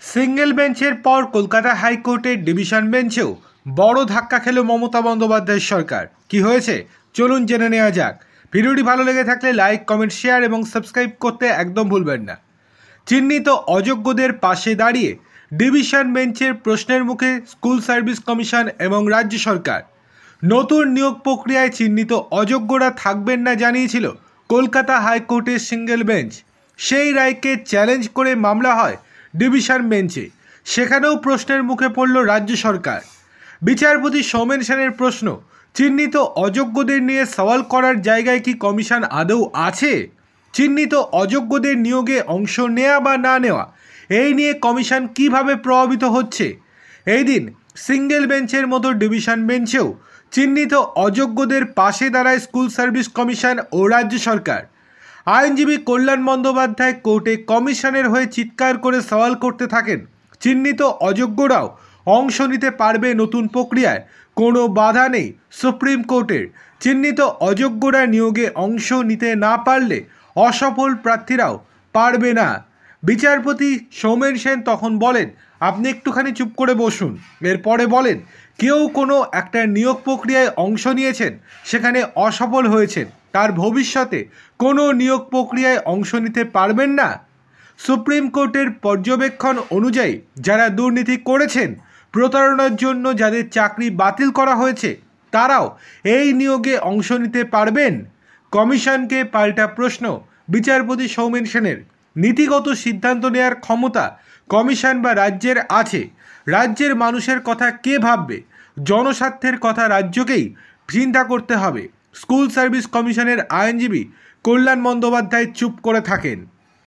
Single বেঞ্চের পর কলকাতা হাইকোর্টের ডিভিশন বেঞ্চেও বড় ধাক্কা খেল মমতা বন্দ্যোপাধ্যায়ের সরকার। কি হয়েছে চলুন জেনে নেওয়া যাক। ভিডিওটি ভালো লেগে থাকলে লাইক, কমেন্ট, শেয়ার এবং সাবস্ক্রাইব করতে একদম ভুলবেন না। চিহ্নিত অযোগ্যদের পাশে দাঁড়িয়ে ডিভিশন বেঞ্চের প্রশ্নের মুখে স্কুল সার্ভিস কমিশন এবং রাজ্য সরকার। নতুন নিয়োগ প্রক্রিয়ায় চিহ্নিত অযোগ্যরা থাকবেন না জানিয়েছিল কলকাতা হাইকোর্টের সিঙ্গেল বেঞ্চ। সেই রায়কে চ্যালেঞ্জ করে মামলা হয় ডিভিশন বেঞ্চে। সেখানেও প্রশ্নের মুখে পড়ল রাজ্য সরকার। বিচারপতি সৌমেন সেনের প্রশ্ন, চিহ্নিত অযোগ্যদের নিয়ে সওয়াল করার জায়গায় কি কমিশন আদৌ আছে? চিহ্নিত অযোগ্যদের নিয়োগে অংশ নেওয়া বা না নেওয়া, এই নিয়ে কমিশন কিভাবে প্রভাবিত হচ্ছে? এই দিন সিঙ্গেল বেঞ্চের মতো ডিভিশন বেঞ্চেও চিহ্নিত অযোগ্যদের পাশে দাঁড়ায় স্কুল সার্ভিস কমিশন ও রাজ্য সরকার। আইনজীবী কল্যাণ বন্দ্যোপাধ্যায় কোর্টে কমিশনের হয়ে চিৎকার করে সওয়াল করতে থাকেন, চিহ্নিত অযোগ্যরাও অংশ নিতে পারবে নতুন প্রক্রিয়ায়, কোনো বাধা নেই সুপ্রিম কোর্টের। চিহ্নিত অযোগ্যরা নিয়োগে অংশ নিতে না পারলে অসফল প্রার্থীরাও পারবে না। বিচারপতি সৌমেন সেন তখন বলেন, আপনি একটুখানি চুপ করে বসুন। এরপরে বলেন, কেউ কোনো একটা নিয়োগ প্রক্রিয়ায় অংশ নিয়েছেন, সেখানে অসফল হয়েছেন, তার ভবিষ্যতে কোনো নিয়োগ প্রক্রিয়ায় অংশ নিতে পারবেন না। সুপ্রিম কোর্টের পর্যবেক্ষণ অনুযায়ী যারা দুর্নীতি করেছেন, প্রতারণার জন্য যাদের চাকরি বাতিল করা হয়েছে, তারাও এই নিয়োগে অংশ নিতে পারবেন। কমিশনকে পাল্টা প্রশ্ন বিচারপতি সৌমেন সেনের, নীতিগত সিদ্ধান্ত নেওয়ার ক্ষমতা কমিশন বা রাজ্যের আছে। রাজ্যের মানুষের কথা কে ভাববে? জনস্বার্থের কথা রাজ্যকেই চিন্তা করতে হবে। স্কুল সার্ভিস কমিশনের আইনজীবী কল্যাণ বন্দ্যোপাধ্যায় চুপ করে থাকেন।